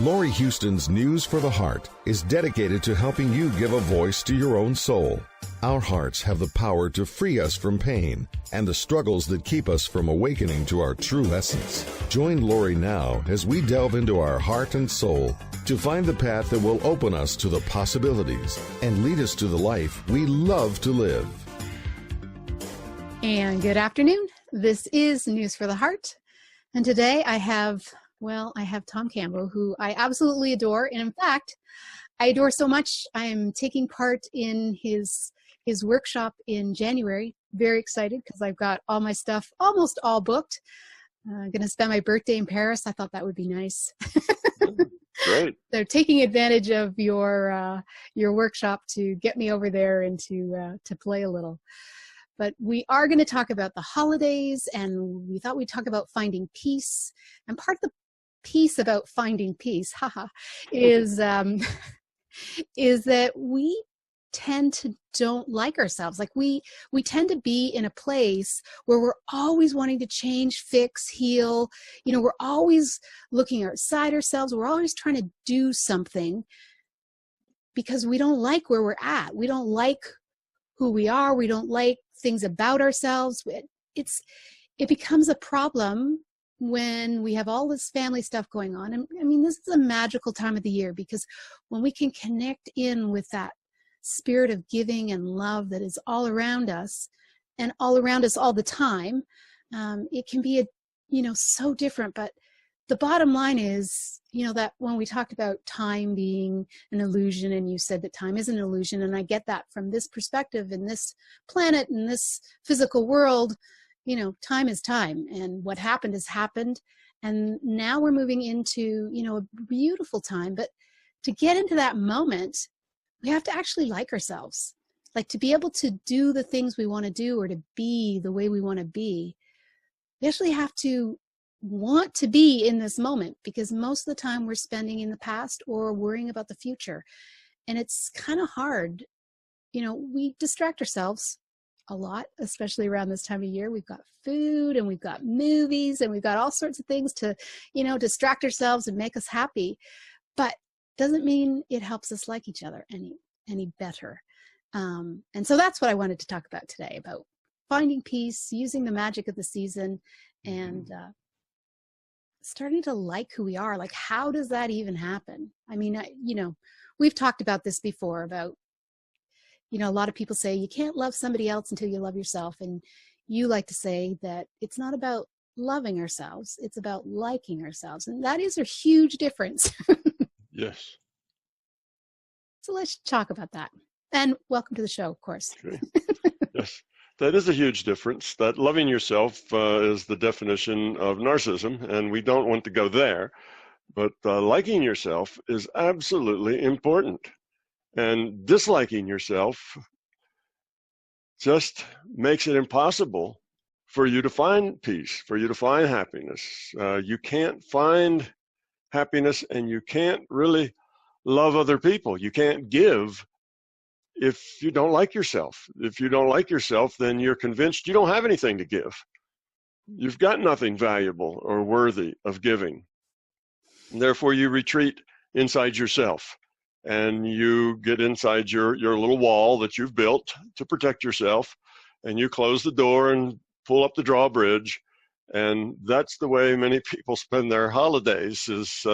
Laurie Houston's News for the Heart is dedicated to helping you give a voice to your own soul. Our hearts have the power to free us from pain and the struggles that keep us from awakening to our true essence. Join Laurie now as we delve into our heart and soul to find the path that will open us to the possibilities and lead us to the life we love to live. And good afternoon. This is News for the Heart. And today I have Tom Campbell, who I absolutely adore. And in fact, I adore so much, I am taking part in his workshop in January. Very excited because I've got all my stuff almost all booked. I'm going to spend my birthday in Paris. I thought that would be nice. Great. They're taking advantage of your workshop to get me over there and to play a little. But we are going to talk about the holidays, and we thought we'd talk about finding peace. And part of the piece about finding peace, is that we tend to don't like ourselves. Like we tend to be in a place where we're always wanting to change, fix, heal. You know, we're always looking outside ourselves. We're always trying to do something because we don't like where we're at. We don't like who we are. We don't like things about ourselves. It becomes a problem when we have all this family stuff going on. And I mean, this is a magical time of the year because when we can connect in with that spirit of giving and love that is all around us and all around us all the time, it can be so different. But the bottom line is, that when we talked about time being an illusion, and you said that time is an illusion, and I get that from this perspective in this planet, in this physical world, time is time, and what happened has happened. And now we're moving into, a beautiful time. But to get into that moment, we have to actually like ourselves. Like to be able to do the things we want to do or to be the way we want to be. We actually have to want to be in this moment, because most of the time we're spending in the past or worrying about the future. And it's kind of hard. We distract ourselves a lot, especially around this time of year. We've got food and we've got movies and we've got all sorts of things to, distract ourselves and make us happy. But doesn't mean it helps us like each other any better. And so that's what I wanted to talk about today, about finding peace, using the magic of the season, and starting to like who we are. Like, how does that even happen? I mean, we've talked about this before about, a lot of people say you can't love somebody else until you love yourself. And you like to say that it's not about loving ourselves, it's about liking ourselves. And that is a huge difference. Yes. So let's talk about that. And welcome to the show, of course. Okay. Yes, that is a huge difference. That loving yourself is the definition of narcissism, and we don't want to go there. But liking yourself is absolutely important. And disliking yourself just makes it impossible for you to find peace, for you to find happiness. You can't find happiness, and you can't really love other people. You can't give if you don't like yourself. If you don't like yourself, then you're convinced you don't have anything to give. You've got nothing valuable or worthy of giving. And therefore, you retreat inside yourself. And you get inside your little wall that you've built to protect yourself, and you close the door and pull up the drawbridge. And that's the way many people spend their holidays, is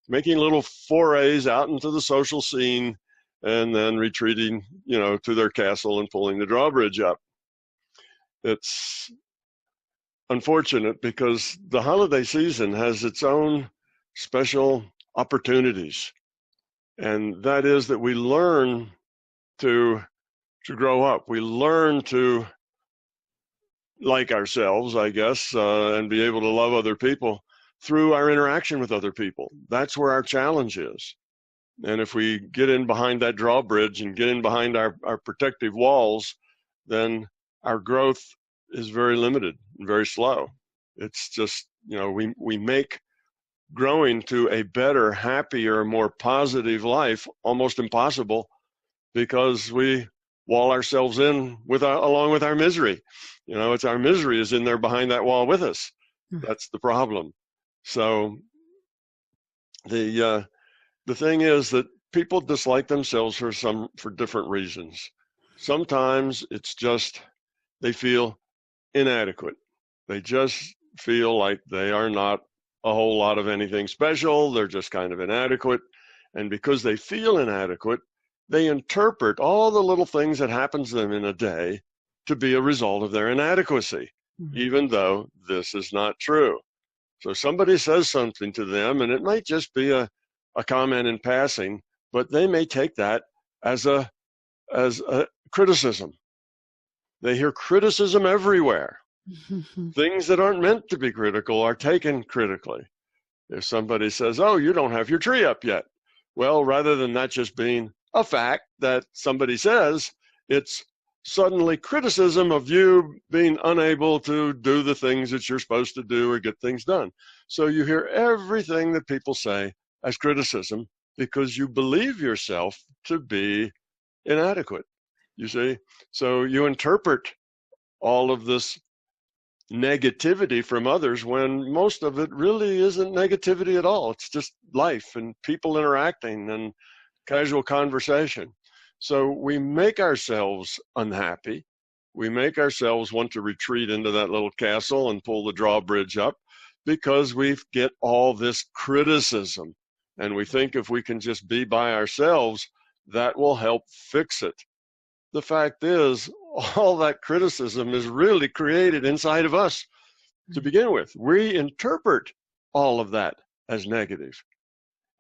making little forays out into the social scene and then retreating, to their castle and pulling the drawbridge up. It's unfortunate because the holiday season has its own special opportunities. And that is that we learn to grow up. We learn to like ourselves, I guess, and be able to love other people through our interaction with other people. That's where our challenge is. And if we get in behind that drawbridge and get in behind our protective walls, then our growth is very limited and very slow. It's just, we make growing to a better, happier, more positive life almost impossible because we wall ourselves in along with our misery. It's our misery is in there behind that wall with us. That's the problem. So The thing is that people dislike themselves for different reasons. Sometimes it's just they feel inadequate. They just feel like they are not a whole lot of anything special. They're just kind of inadequate. And because they feel inadequate, they interpret all the little things that happen to them in a day to be a result of their inadequacy, even though this is not true. So somebody says something to them, and it might just be a comment in passing, but they may take that as a criticism. They hear criticism everywhere. Things that aren't meant to be critical are taken critically. If somebody says, "Oh, you don't have your tree up yet," well, rather than that just being a fact that somebody says, it's suddenly criticism of you being unable to do the things that you're supposed to do or get things done. So you hear everything that people say as criticism because you believe yourself to be inadequate, you see? So you interpret all of this negativity from others when most of it really isn't negativity at all. It's just life and people interacting and casual conversation. So we make ourselves unhappy. We make ourselves want to retreat into that little castle and pull the drawbridge up because we get all this criticism. And we think if we can just be by ourselves, that will help fix it. The fact is, all that criticism is really created inside of us to begin with. We interpret all of that as negative.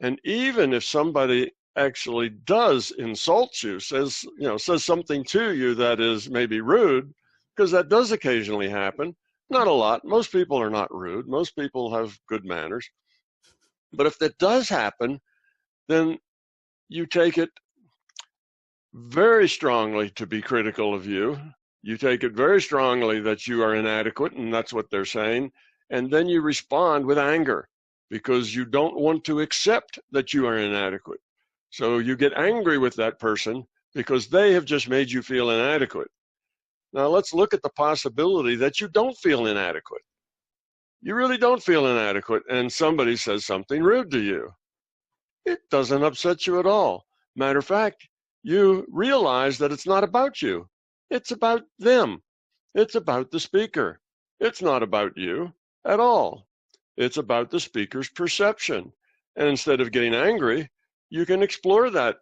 And even if somebody actually does insult you, says something to you that is maybe rude, because that does occasionally happen, not a lot. Most people are not rude. Most people have good manners. But if that does happen, then you take it very strongly to be critical of you. You take it very strongly that you are inadequate, and that's what they're saying. And then you respond with anger because you don't want to accept that you are inadequate. So you get angry with that person because they have just made you feel inadequate. Now let's look at the possibility that you don't feel inadequate. You really don't feel inadequate, and somebody says something rude to you. It doesn't upset you at all. Matter of fact, you realize that it's not about you. It's about them. It's about the speaker. It's not about you at all. It's about the speaker's perception. And instead of getting angry, you can explore that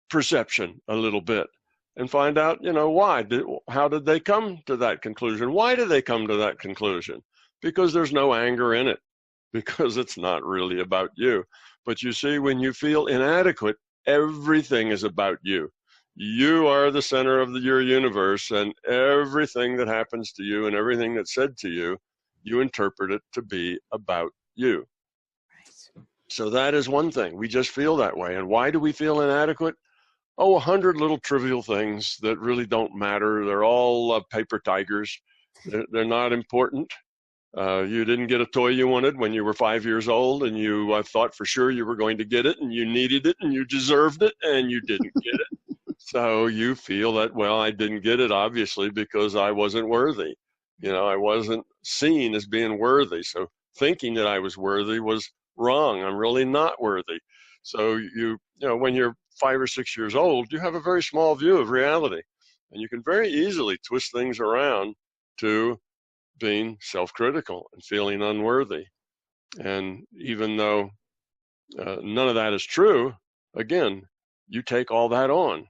perception a little bit and find out, why. How did they come to that conclusion? Why did they come to that conclusion? Because there's no anger in it, because it's not really about you. But you see, when you feel inadequate, everything is about you. You are the center of your universe, and everything that happens to you and everything that's said to you, you interpret it to be about you. Right. So that is one thing. We just feel that way. And why do we feel inadequate? 100 little trivial things that really don't matter. They're all paper tigers. They're not important. You didn't get a toy you wanted when you were 5 years old, and you thought for sure you were going to get it, and you needed it, and you deserved it, and you didn't get it. So you feel that, well, I didn't get it, obviously, because I wasn't worthy. I wasn't seen as being worthy. So thinking that I was worthy was wrong. I'm really not worthy. So when you're 5 or 6 years old, you have a very small view of reality, and you can very easily twist things around to being self-critical and feeling unworthy. And even though none of that is true, again, you take all that on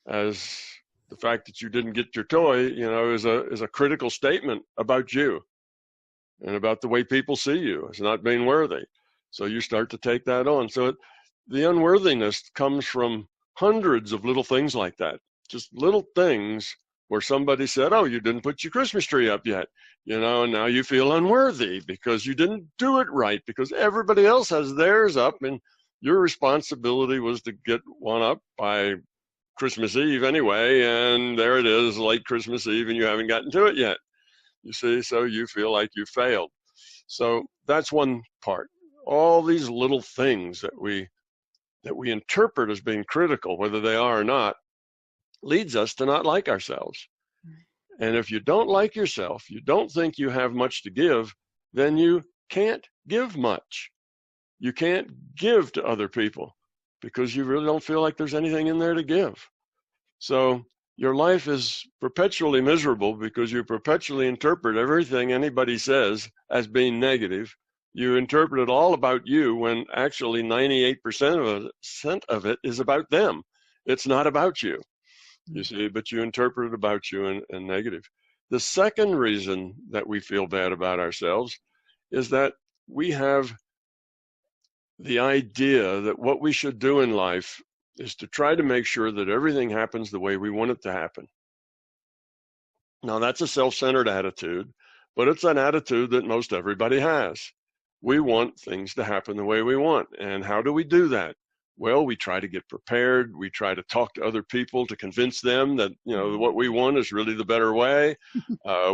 as the fact that you didn't get your toy, is a critical statement about you and about the way people see you as not being worthy. So you start to take that on. So the unworthiness comes from hundreds of little things like that, just little things where somebody said, "Oh, you didn't put your Christmas tree up yet," and now you feel unworthy because you didn't do it right, because everybody else has theirs up, and your responsibility was to get one up by Christmas Eve anyway, and there it is, late Christmas Eve, and you haven't gotten to it yet. You see, so you feel like you failed. So that's one part. All these little things that we interpret as being critical, whether they are or not, leads us to not like ourselves. And if you don't like yourself, you don't think you have much to give, then you can't give much. You can't give to other people because you really don't feel like there's anything in there to give. So your life is perpetually miserable because you perpetually interpret everything anybody says as being negative. You interpret it all about you when actually 98% of it is about them. It's not about you, you see, but you interpret it about you and negative. The second reason that we feel bad about ourselves is that we have the idea that what we should do in life is to try to make sure that everything happens the way we want it to happen. Now, that's a self-centered attitude, but it's an attitude that most everybody has. We want things to happen the way we want. And how do we do that? Well, we try to get prepared. We try to talk to other people to convince them that, you know, what we want is really the better way.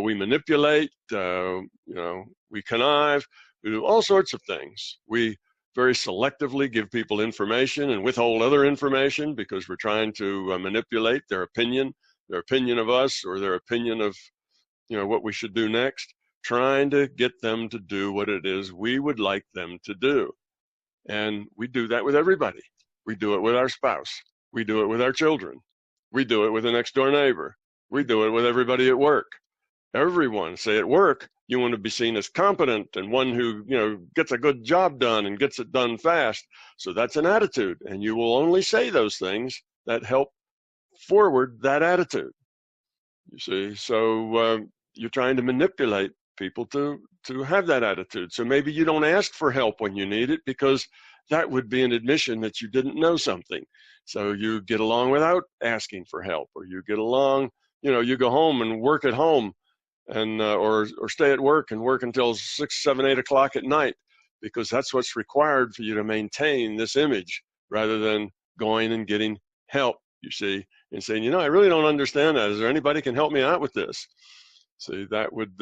We manipulate, we connive. We do all sorts of things. We very selectively give people information and withhold other information because we're trying to manipulate their opinion of us, or their opinion of, you know, what we should do next, trying to get them to do what it is we would like them to do. And we do that with everybody. We do it with our spouse. We do it with our children. We do it with the next door neighbor. We do it with everybody at work. Everyone, say at work, you want to be seen as competent and one who, you know, gets a good job done and gets it done fast. So that's an attitude, and you will only say those things that help forward that attitude. You see, so you're trying to manipulate people to have that attitude. So maybe you don't ask for help when you need it, because that would be an admission that you didn't know something. So you get along without asking for help, or you get along, you know, you go home and work at home, and or stay at work and work until 6, 7, 8 o'clock at night, because that's what's required for you to maintain this image, rather than going and getting help, you see, and saying, you know, I really don't understand that. Is there anybody can help me out with this? See, that would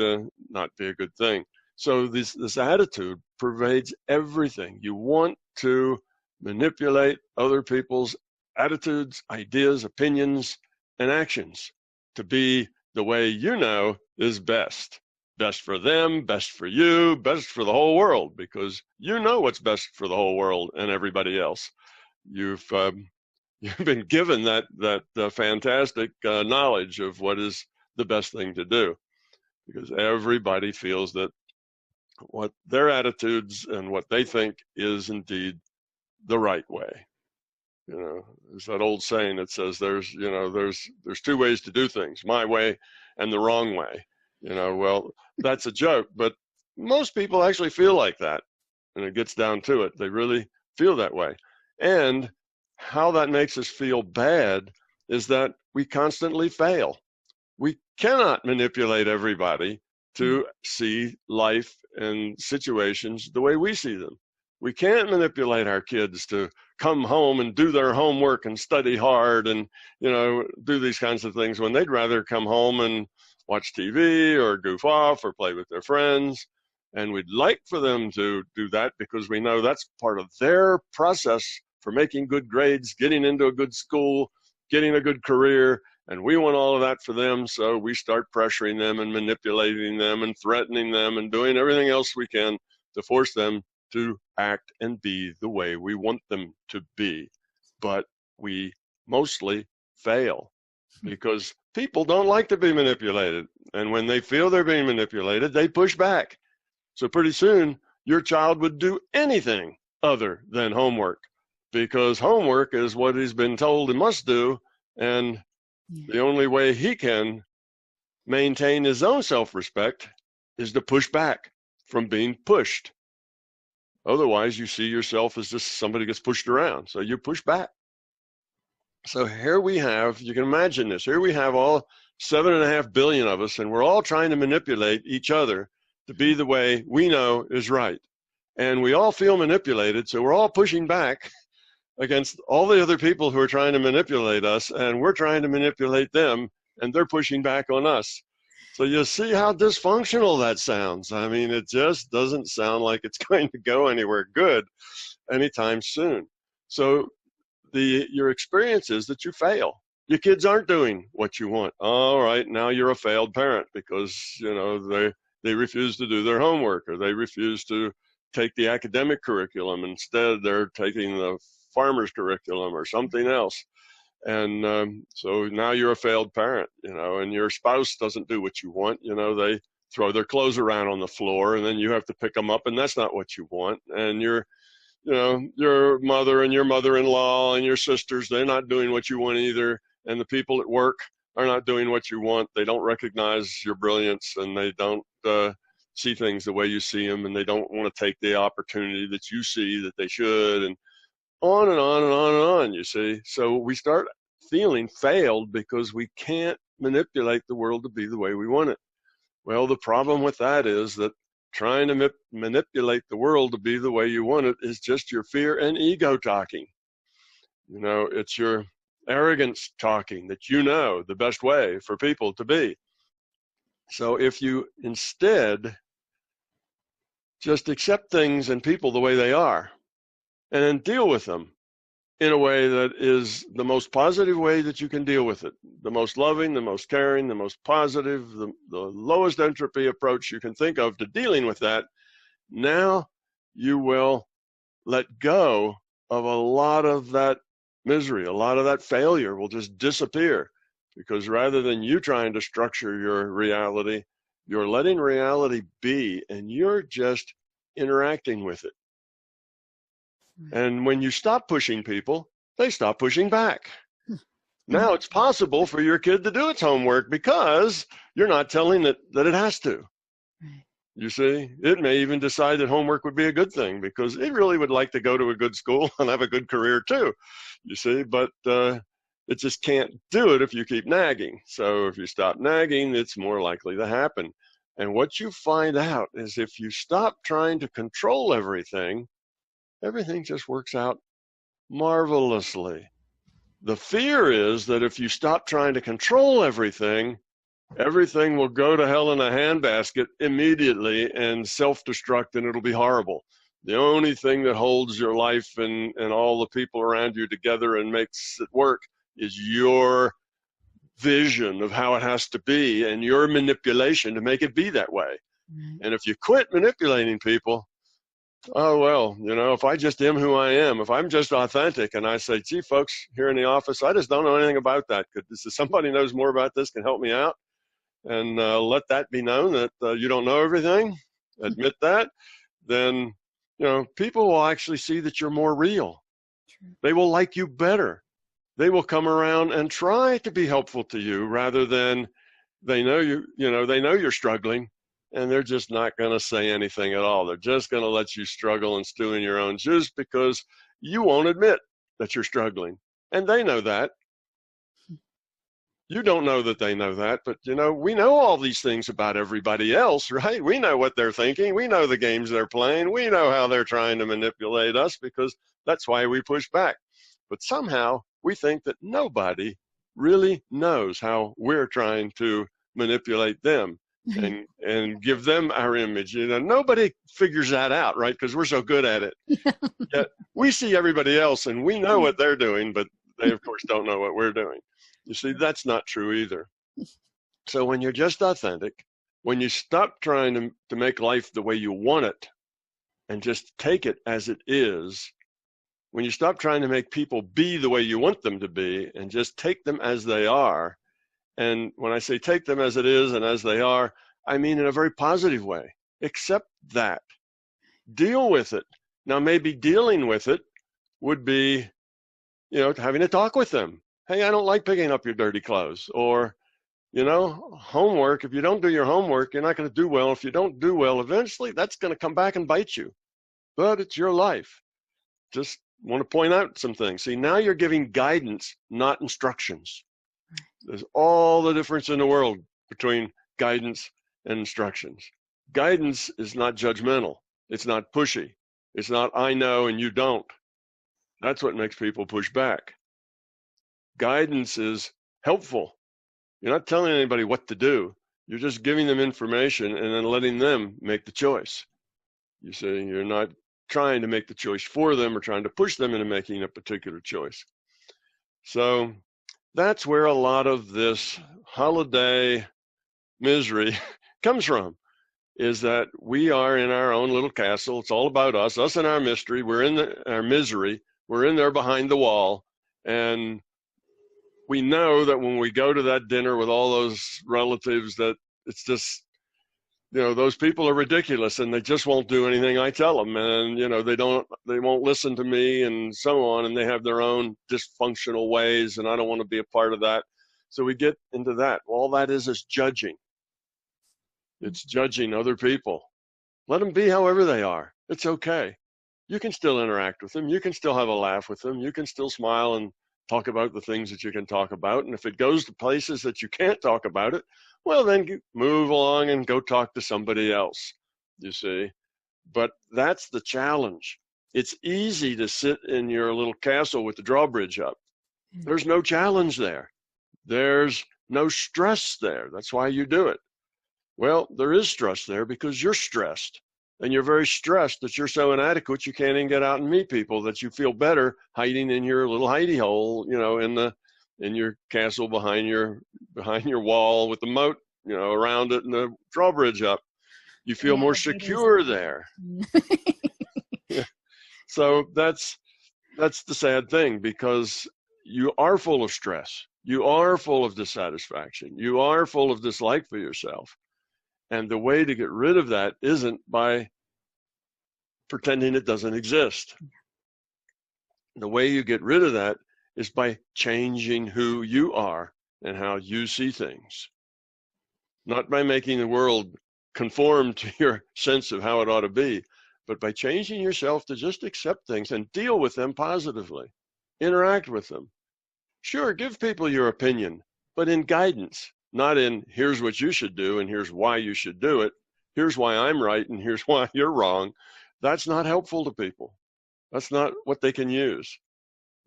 not be a good thing. So this attitude pervades everything. You want to manipulate other people's attitudes, ideas, opinions, and actions to be the way you know is best. Best for them, best for you, best for the whole world, because you know what's best for the whole world and everybody else. You've been given that fantastic knowledge of what is the best thing to do, because everybody feels that what their attitudes and what they think is indeed the right way. You know, there's that old saying that says there's two ways to do things, my way and the wrong way. You know, well, that's a joke, but most people actually feel like that. And it gets down to it. They really feel that way. And how that makes us feel bad is that we constantly fail. We cannot manipulate everybody to see life and situations the way we see them. We can't manipulate our kids to come home and do their homework and study hard and, you know, do these kinds of things when they'd rather come home and watch TV or goof off or play with their friends. And we'd like for them to do that because we know that's part of their process for making good grades, getting into a good school, getting a good career. And we want all of that for them, so we start pressuring them and manipulating them and threatening them and doing everything else we can to force them to act and be the way we want them to be. But we mostly fail because people don't like to be manipulated. And when they feel they're being manipulated, they push back. So pretty soon, your child would do anything other than homework, because homework is what he's been told he must do, and the only way he can maintain his own self-respect is to push back from being pushed. Otherwise, you see yourself as just somebody gets pushed around, so you push back. So here we have, you can imagine this, here we have all 7.5 billion of us, and we're all trying to manipulate each other to be the way we know is right. And we all feel manipulated, so we're all pushing back against all the other people who are trying to manipulate us, and we're trying to manipulate them, and they're pushing back on us. So you see how dysfunctional that sounds. I mean, it just doesn't sound like it's going to go anywhere good anytime soon. So your experience is that you fail. Your kids aren't doing what you want. All right, now you're a failed parent because, you know, they refuse to do their homework, or they refuse to take the academic curriculum. Instead, they're taking the farmer's curriculum or something else. And so now you're a failed parent, and your spouse doesn't do what you want. They throw their clothes around on the floor, and then you have to pick them up, and that's not what you want. And your mother and your mother-in-law and your sisters, they're not doing what you want either. And the people at work are not doing what you want. They don't recognize your brilliance, and they don't see things the way you see them, and they don't want to take the opportunity that you see that they should, and on and on and on and on, you see. So we start feeling failed because we can't manipulate the world to be the way we want it. Well, the problem with that is that trying to manipulate the world to be the way you want it is just your fear and ego talking. It's your arrogance talking that the best way for people to be. So if you instead just accept things and people the way they are, and then deal with them in a way that is the most positive way that you can deal with it, the most loving, the most caring, the most positive, the lowest entropy approach you can think of to dealing with that, now you will let go of a lot of that misery. A lot of that failure will just disappear, because rather than you trying to structure your reality, you're letting reality be, and you're just interacting with it. And when you stop pushing people, they stop pushing back. Now it's possible for your kid to do its homework because you're not telling it that it has to. You see, it may even decide that homework would be a good thing because it really would like to go to a good school and have a good career too, you see, but it just can't do it if you keep nagging. So if you stop nagging, it's more likely to happen. And what you find out is if you stop trying to control everything, everything just works out marvelously. The fear is that if you stop trying to control everything, everything will go to hell in a handbasket immediately and self-destruct, and it'll be horrible. The only thing that holds your life and all the people around you together and makes it work is your vision of how it has to be and your manipulation to make it be that way. And if you quit manipulating people, oh, well, if I just am who I am, if I'm just authentic and I say, gee, folks, here in the office, I just don't know anything about that. Could somebody knows more about this can help me out? And let that be known that you don't know everything, admit that, then, people will actually see that you're more real. They will like you better. They will come around and try to be helpful to you rather than they know you're struggling. And they're just not going to say anything at all. They're just going to let you struggle and stew in your own juice because you won't admit that you're struggling. And they know that. You don't know that they know that, but we know all these things about everybody else, right? We know what they're thinking. We know the games they're playing. We know how they're trying to manipulate us because that's why we push back. But somehow we think that nobody really knows how we're trying to manipulate them. And give them our image. Nobody figures that out, right? Because we're so good at it. Yet we see everybody else and we know what they're doing, but they, of course, don't know what we're doing. You see, that's not true either. So when you're just authentic, when you stop trying to make life the way you want it and just take it as it is, when you stop trying to make people be the way you want them to be and just take them as they are, and when I say take them as it is and as they are, I mean in a very positive way. Accept that. Deal with it. Now, maybe dealing with it would be, having a talk with them. Hey, I don't like picking up your dirty clothes. Or, homework. If you don't do your homework, you're not going to do well. If you don't do well, eventually that's going to come back and bite you. But it's your life. Just want to point out some things. See, now you're giving guidance, not instructions. There's all the difference in the world between guidance and instructions. Guidance is not judgmental. It's not pushy. It's not I know and you don't. That's what makes people push back. Guidance is helpful. You're not telling anybody what to do. You're just giving them information and then letting them make the choice. You see, you're not trying to make the choice for them or trying to push them into making a particular choice. So that's where a lot of this holiday misery comes from. is that we are in our own little castle. It's all about us and our mystery. We're in our misery. We're in there behind the wall. And we know that when we go to that dinner with all those relatives, that it's just, those people are ridiculous and they just won't do anything I tell them. And, they won't listen to me and so on. And they have their own dysfunctional ways. And I don't want to be a part of that. So we get into that. All that is judging. It's judging other people. Let them be however they are. It's okay. You can still interact with them. You can still have a laugh with them. You can still smile and talk about the things that you can talk about. And if it goes to places that you can't talk about it, well, then move along and go talk to somebody else, you see. But that's the challenge. It's easy to sit in your little castle with the drawbridge up. There's no challenge there. There's no stress there. That's why you do it. Well, there is stress there because you're stressed. And you're very stressed that you're so inadequate you can't even get out and meet people, that you feel better hiding in your little hidey hole, in your castle behind your wall with the moat, around it and the drawbridge up. You feel more secure there. Yeah. So that's the sad thing, because you are full of stress. You are full of dissatisfaction. You are full of dislike for yourself. And the way to get rid of that isn't by pretending it doesn't exist. The way you get rid of that is by changing who you are and how you see things. Not by making the world conform to your sense of how it ought to be, but by changing yourself to just accept things and deal with them positively. Interact with them. Sure, give people your opinion, but in guidance. Not in, here's what you should do and here's why you should do it. Here's why I'm right and here's why you're wrong. That's not helpful to people. That's not what they can use.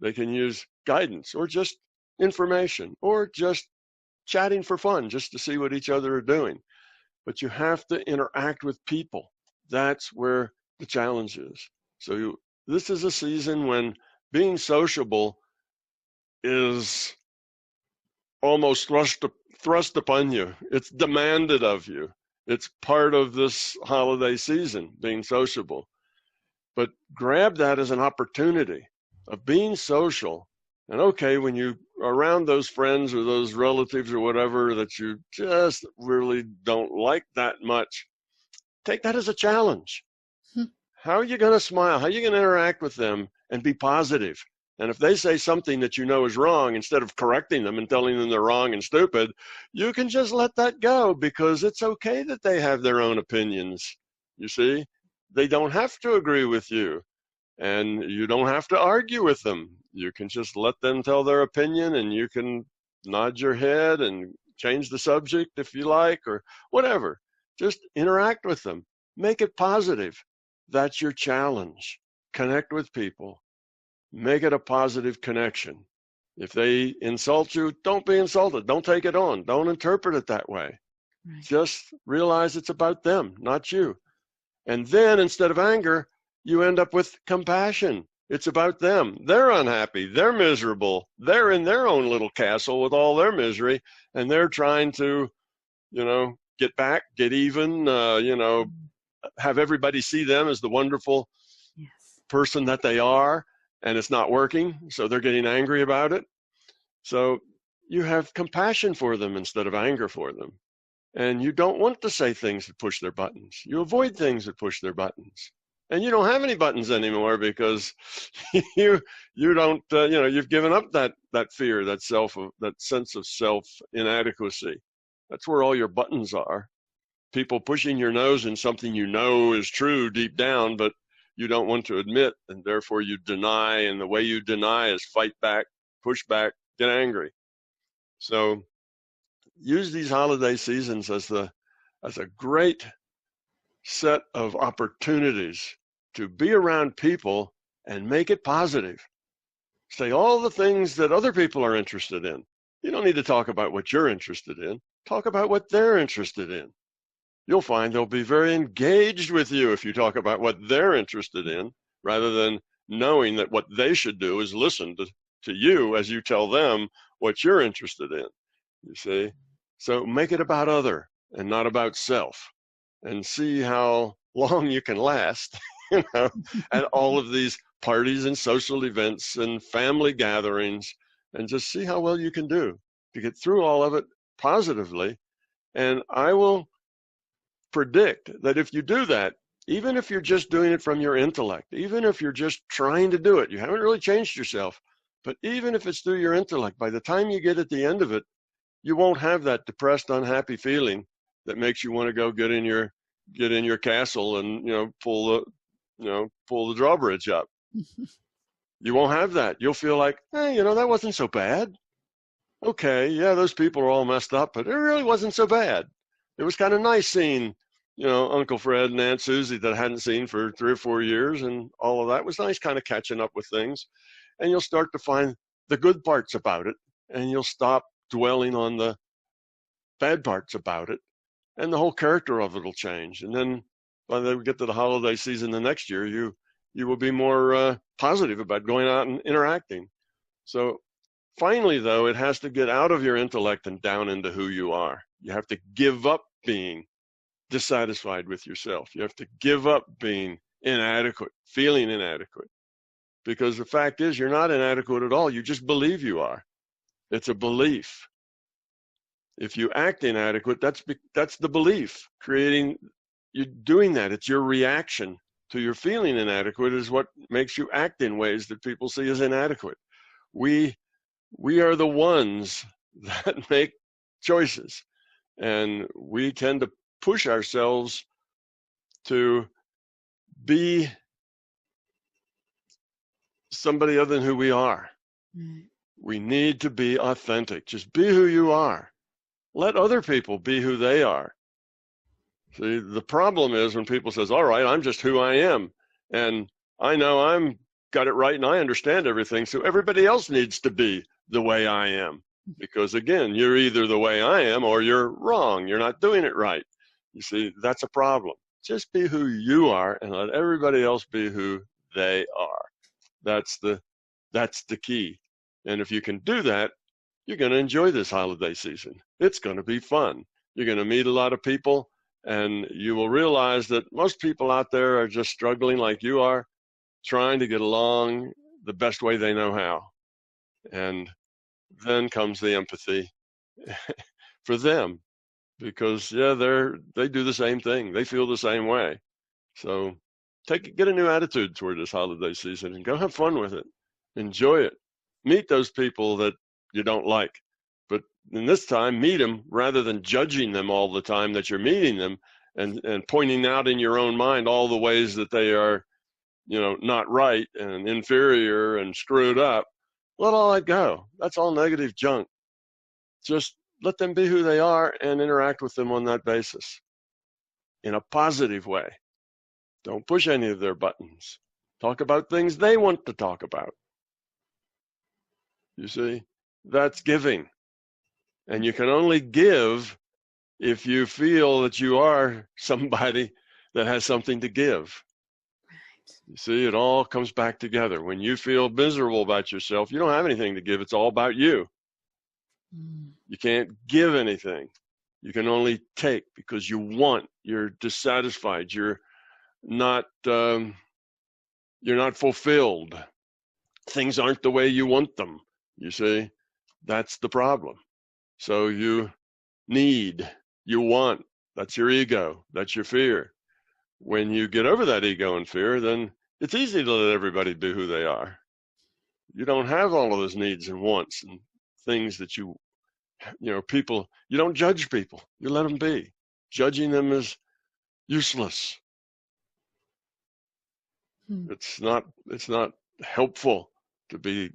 They can use guidance or just information or just chatting for fun, just to see what each other are doing. But you have to interact with people. That's where the challenge is. So this is a season when being sociable is almost thrust upon you. It's demanded of you. It's part of this holiday season, being sociable. But grab that as an opportunity of being social. And okay, when you are around those friends or those relatives or whatever that you just really don't like that much, take that as a challenge. How are you going to smile? How are you going to interact with them and be positive? And if they say something that you know is wrong, instead of correcting them and telling them they're wrong and stupid, you can just let that go, because it's okay that they have their own opinions. You see, they don't have to agree with you, and you don't have to argue with them. You can just let them tell their opinion, and you can nod your head and change the subject if you like, or whatever. Just interact with them. Make it positive. That's your challenge. Connect with people. Make it a positive connection. If they insult you, don't be insulted. Don't take it on. Don't interpret it that way. Right. Just realize it's about them, not you. And then instead of anger, you end up with compassion. It's about them. They're unhappy. They're miserable. They're in their own little castle with all their misery, and they're trying to, get back, get even, have everybody see them as the wonderful person that they are. And it's not working, so they're getting angry about it. So you have compassion for them instead of anger for them. And you don't want to say things that push their buttons. You avoid things that push their buttons. And you don't have any buttons anymore, because you don't, you've given up that fear, that sense of self-inadequacy. That's where all your buttons are. People pushing your nose in something you know is true deep down, but you don't want to admit, and therefore you deny, and the way you deny is fight back, push back, get angry. So use these holiday seasons as a great set of opportunities to be around people and make it positive. Say all the things that other people are interested in. You don't need to talk about what you're interested in. Talk about what they're interested in. You'll find they'll be very engaged with you if you talk about what they're interested in, rather than knowing that what they should do is listen to you as you tell them what you're interested in, you see. So make it about other and not about self. and see how long you can last, you know, at all of these parties and social events and family gatherings, and just see how well you can do to get through all of it positively. And I will predict that if you do that, even if you're just doing it from your intellect, even if you're just trying to do it, you haven't really changed yourself, but even if it's through your intellect, by the time you get at the end of it, you won't have that depressed, unhappy feeling that makes you want to go get in your castle and, you know, pull the drawbridge up. You won't have that. You'll feel like, hey, you know, that wasn't so bad. Okay, yeah, those people are all messed up, but it really wasn't so bad. It was kind of nice seeing, you know, Uncle Fred and Aunt Susie that I hadn't seen for 3 or 4 years, and all of that was nice, kind of catching up with things. And you'll start to find the good parts about it, and you'll stop dwelling on the bad parts about it, and the whole character of it will change. And then by the time we get to the holiday season the next year, you will be more positive about going out and interacting. So finally, though, it has to get out of your intellect and down into who you are. You have to give up being dissatisfied with yourself. You have to give up being inadequate, feeling inadequate. Because the fact is, you're not inadequate at all. You just believe you are. It's a belief. If you act inadequate, that's the belief. You're doing that. It's your reaction to your feeling inadequate is what makes you act in ways that people see as inadequate. We are the ones that make choices, and we tend to push ourselves to be somebody other than who we are. We need to be authentic. Just be who you are. Let other people be who they are. See, the problem is when people says, all right, I'm just who I am, and I know I'm got it right and I understand everything, so everybody else needs to be the way I am. Because again, you're either the way I am or you're wrong. You're not doing it right. You see, that's a problem. Just be who you are and let everybody else be who they are. That's the key. And if you can do that, you're going to enjoy this holiday season. It's going to be fun. You're going to meet a lot of people, and you will realize that most people out there are just struggling like you are, trying to get along the best way they know how. And then comes the empathy for them, because yeah, they do the same thing. They feel the same way. So get a new attitude toward this holiday season and go have fun with it. Enjoy it. Meet those people that you don't like, but in this time, meet them rather than judging them all the time that you're meeting them and pointing out in your own mind all the ways that they are, you know, not right and inferior and screwed up. Let all that go. That's all negative junk. Just let them be who they are and interact with them on that basis in a positive way. Don't push any of their buttons. Talk about things they want to talk about. You see, that's giving. And you can only give if you feel that you are somebody that has something to give. You see, it all comes back together. When you feel miserable about yourself, you don't have anything to give. It's all about you. You can't give anything. You can only take because you want. You're dissatisfied. You're not fulfilled. Things aren't the way you want them. You see, that's the problem. So you need, you want. That's your ego. That's your fear. When you get over that ego and fear, then it's easy to let everybody be who they are. You don't have all of those needs and wants and things that you people, you don't judge people. You let them be. Judging them is useless. It's not helpful to be,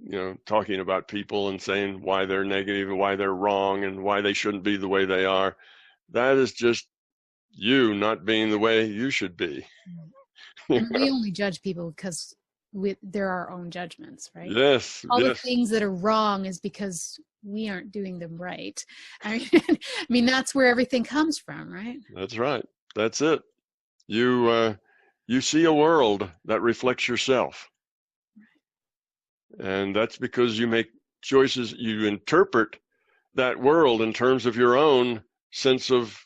talking about people and saying why they're negative and why they're wrong and why they shouldn't be the way they are. That is just you not being the way you should be. And we only judge people because they're our own judgments, right? Yes. All the things that are wrong is because we aren't doing them right. I mean, that's where everything comes from, right? That's right. That's it. You see a world that reflects yourself. And that's because you make choices, you interpret that world in terms of your own sense of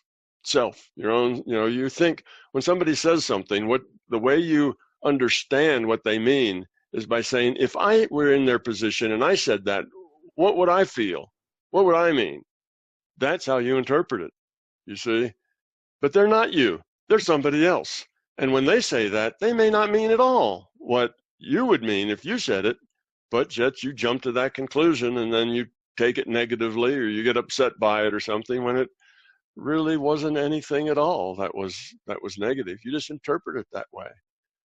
self, your own, you think when somebody says something, the way you understand what they mean is by saying, if I were in their position and I said that, what would I feel? What would I mean? That's how you interpret it, you see? But they're not you, they're somebody else. And when they say that, they may not mean at all what you would mean if you said it, but yet you jump to that conclusion and then you take it negatively or you get upset by it or something when it really wasn't anything at all that was negative. You just interpret it that way.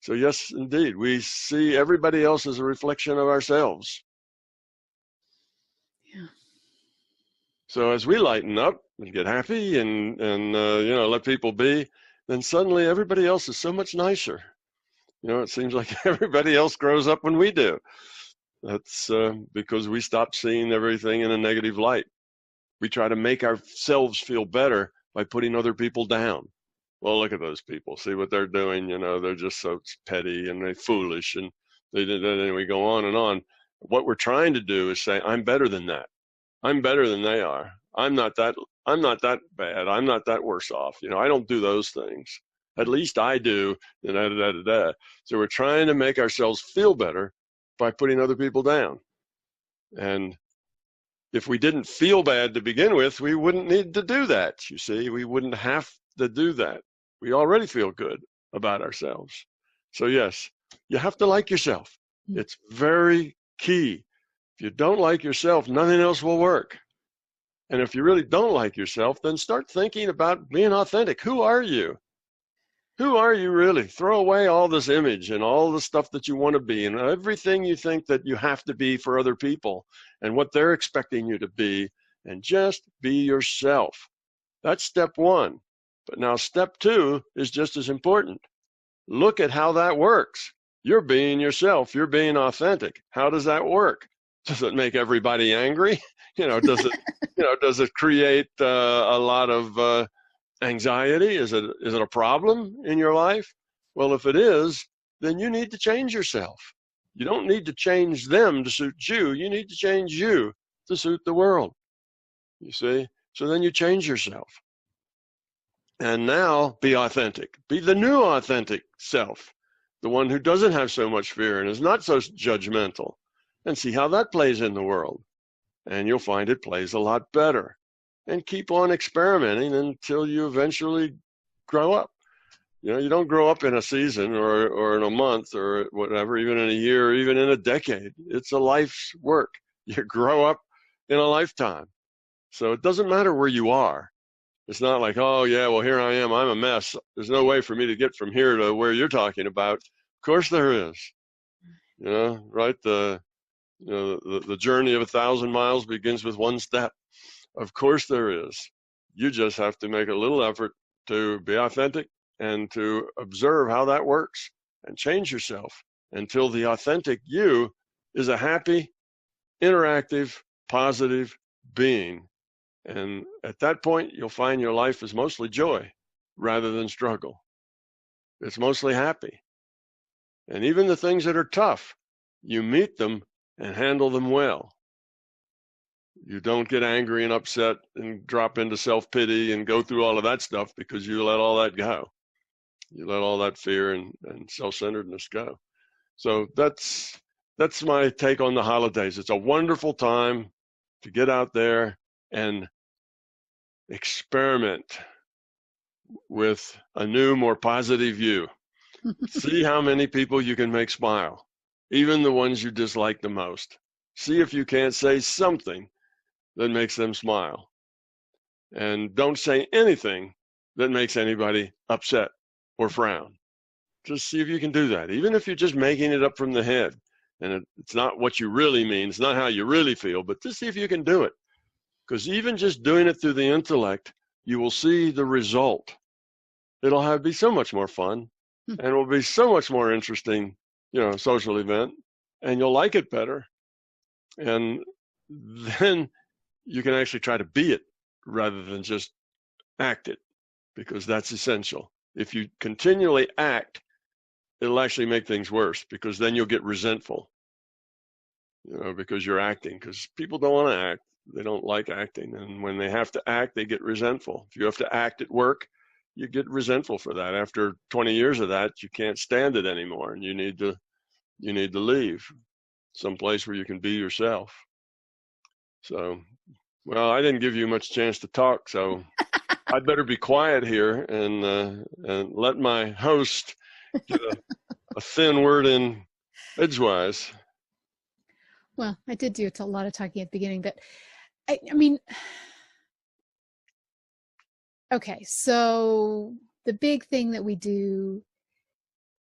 So yes, indeed, we see everybody else as a reflection of ourselves. Yeah. So as we lighten up and get happy and let people be, then suddenly everybody else is so much nicer. It seems like everybody else grows up when we do. That's because we stop seeing everything in a negative light. We try to make ourselves feel better by putting other people down. Well, look at those people. See what they're doing. They're just so petty and they're foolish, and then we go on and on. What we're trying to do is say, I'm better than that. I'm better than they are. I'm not that bad. I'm not that worse off. I don't do those things. At least I do. So we're trying to make ourselves feel better by putting other people down. And if we didn't feel bad to begin with, we wouldn't need to do that. You see, we wouldn't have to do that. We already feel good about ourselves. So yes, you have to like yourself. It's very key. If you don't like yourself, nothing else will work. And if you really don't like yourself, then start thinking about being authentic. Who are you? Who are you really? Throw away all this image and all the stuff that you want to be and everything you think that you have to be for other people and what they're expecting you to be, and just be yourself. That's step one. But now step two is just as important. Look at how that works. You're being yourself. You're being authentic. How does that work? Does it make everybody angry? Does it create a lot of anxiety? Is it a problem in your life? Well, if it is, then you need to change yourself. You don't need to change them to suit you. You need to change you to suit the world. You see? So then you change yourself. And now be authentic. Be the new authentic self, the one who doesn't have so much fear and is not so judgmental, and see how that plays in the world. And you'll find it plays a lot better. And keep on experimenting until you eventually grow up. You don't grow up in a season or in a month or whatever, even in a year, or even in a decade. It's a life's work. You grow up in a lifetime. So it doesn't matter where you are. It's not like, oh yeah, well here I am, I'm a mess. There's no way for me to get from here to where you're talking about. Of course there is. Right? The journey of 1,000 miles begins with one step. Of course there is. You just have to make a little effort to be authentic and to observe how that works and change yourself until the authentic you is a happy, interactive, positive being. And at that point, you'll find your life is mostly joy rather than struggle. It's mostly happy. And even the things that are tough, you meet them and handle them well. You don't get angry and upset and drop into self-pity and go through all of that stuff because you let all that go. You let all that fear and self-centeredness go. So that's my take on the holidays. It's a wonderful time to get out there and experiment with a new, more positive you. See how many people you can make smile, even the ones you dislike the most. See if you can't say something that makes them smile. And don't say anything that makes anybody upset or frown. Just see if you can do that, even if you're just making it up from the head. And it's not what you really mean, it's not how you really feel, but just see if you can do it. Because even just doing it through the intellect, you will see the result. It'll be so much more fun, and it will be so much more interesting, social event, and you'll like it better. And then you can actually try to be it rather than just act it, because that's essential. If you continually act, it'll actually make things worse, because then you'll get resentful, because you're acting, because people don't want to act. They don't like acting. And when they have to act, they get resentful. If you have to act at work, you get resentful for that. After 20 years of that, you can't stand it anymore, and you need to leave someplace where you can be yourself. So, well, I didn't give you much chance to talk, so I'd better be quiet here and let my host get a thin word in edgewise. Well, I did do a lot of talking at the beginning, but I mean, okay, so the big thing that we do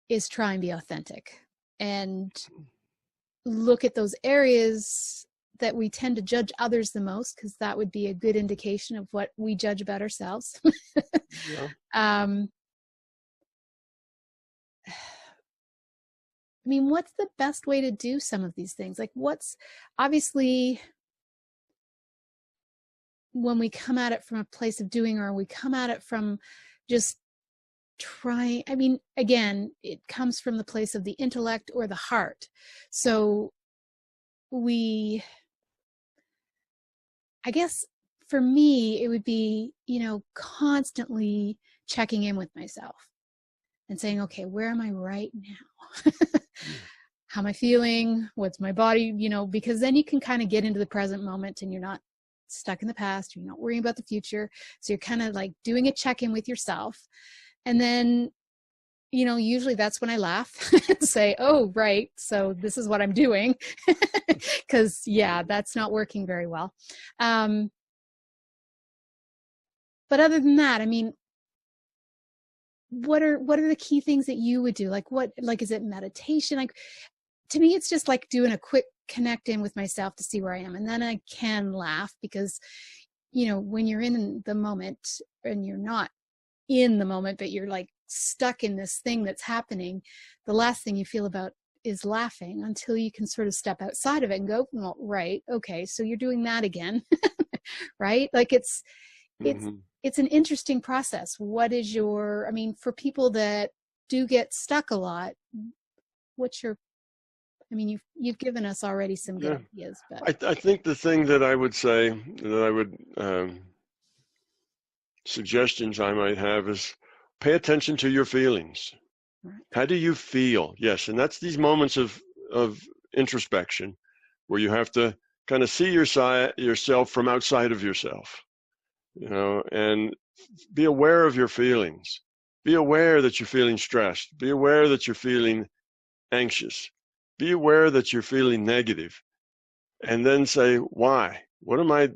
is try and be authentic and look at those areas that we tend to judge others the most, because that would be a good indication of what we judge about ourselves. Yeah. I mean, what's the best way to do some of these things? Like, what's obviously when we come at it from a place of doing, or we come at it from just trying, I mean, again, it comes from the place of the intellect or the heart. So I guess for me, it would be, constantly checking in with myself and saying, okay, where am I right now? How am I feeling? What's my body? Because then you can kind of get into the present moment and you're not stuck in the past. You're not worrying about the future. So you're kind of like doing a check-in with yourself. And then, usually that's when I laugh and say, oh, right. So this is what I'm doing. Because, yeah, that's not working very well. But other than that, I mean, what are the key things that you would do? Is it meditation? Like, to me, it's just like doing a quick connect in with myself to see where I am. And then I can laugh because, when you're in the moment and you're not in the moment, but you're like stuck in this thing that's happening, the last thing you feel about is laughing until you can sort of step outside of it and go, well, right, okay, so you're doing that again. Right? Like it's an interesting process. What is I mean, for people that do get stuck a lot, you've given us already some good ideas, but I think the thing that I would say, that I would suggestions I might have is pay attention to your feelings. Right. How do you feel? Yes, and that's these moments of introspection where you have to kind of see yourself from outside of yourself, and be aware of your feelings. Be aware that you're feeling stressed. Be aware that you're feeling anxious. Be aware that you're feeling negative, and then say, why? What am I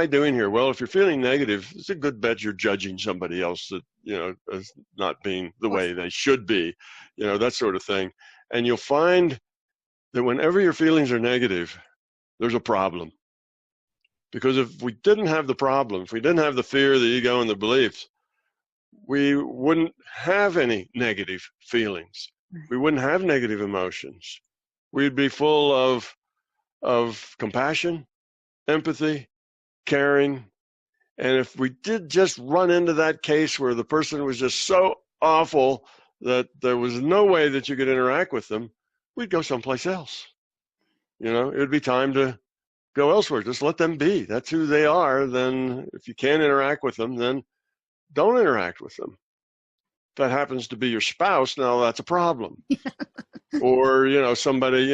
doing here? Well, if you're feeling negative, it's a good bet you're judging somebody else that, as not being the way they should be, that sort of thing. And you'll find that whenever your feelings are negative, there's a problem. Because if we didn't have the problem, if we didn't have the fear, the ego, and the beliefs, we wouldn't have any negative feelings. We wouldn't have negative emotions. We'd be full of compassion, empathy, caring. And if we did just run into that case where the person was just so awful that there was no way that you could interact with them, we'd go someplace else. It would be time to go elsewhere. Just let them be. That's who they are. Then if you can't interact with them, then don't interact with them. If that happens to be your spouse, now that's a problem. Or, somebody,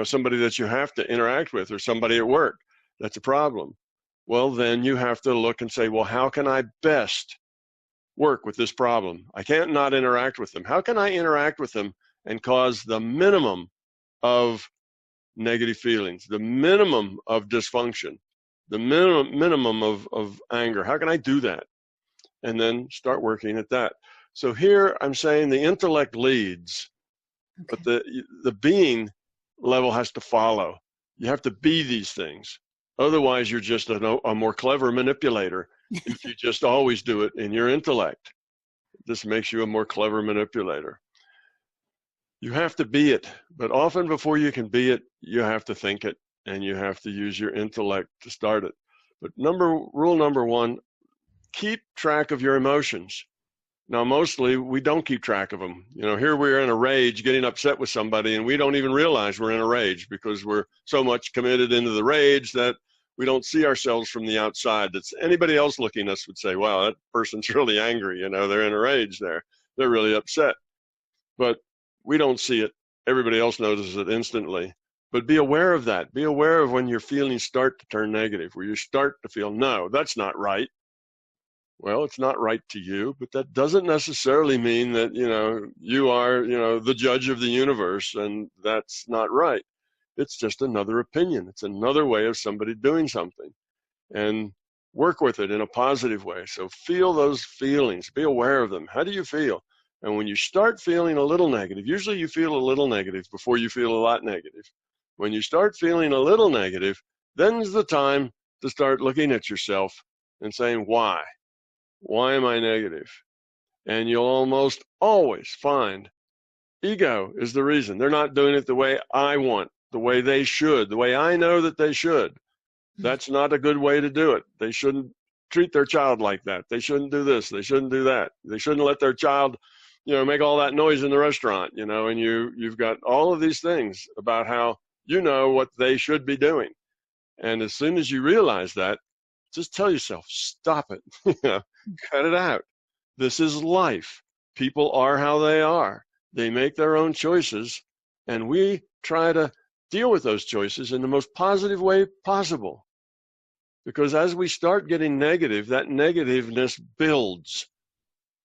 somebody that you have to interact with, or somebody at work, that's a problem. Well, then you have to look and say, well, how can I best work with this problem? I can't not interact with them. How can I interact with them and cause the minimum of negative feelings, the minimum of dysfunction, the minimum of anger? How can I do that? And then start working at that. So here I'm saying the intellect leads, but the being level has to follow. You have to be these things. Otherwise, you're just a more clever manipulator if you just always do it in your intellect. This makes you a more clever manipulator. You have to be it, but often before you can be it, you have to think it, and you have to use your intellect to start it. But rule number one, keep track of your emotions. Now, mostly we don't keep track of them. You know, here we're in a rage, getting upset with somebody, and we don't even realize we're in a rage because we're so much committed into the rage that we don't see ourselves from the outside. That's anybody else looking at us would say, wow, that person's really angry. You know, they're in a rage there. They're really upset. But we don't see it. Everybody else notices it instantly. But be aware of that. Be aware of when your feelings start to turn negative, where you start to feel, no, that's not right. Well, it's not right to you, but that doesn't necessarily mean that, you know, you are, you know, the judge of the universe, and that's not right. It's just another opinion. It's another way of somebody doing something, and work with it in a positive way. So feel those feelings, be aware of them. How do you feel? And when you start feeling a little negative, usually you feel a little negative before you feel a lot negative. When you start feeling a little negative, then's the time to start looking at yourself and saying, why? Why am I negative? And you'll almost always find ego is the reason. They're not doing it the way I want, the way they should, the way I know that they should. That's not a good way to do it. They shouldn't treat their child like that. They shouldn't do this. They shouldn't do that. They shouldn't let their child, you know, make all that noise in the restaurant, you know, and you've got all of these things about how you know what they should be doing. And as soon as you realize that, just tell yourself, stop it, you know, cut it out. This is life. People are how they are. They make their own choices, and we try to deal with those choices in the most positive way possible. Because as we start getting negative, that negativeness builds.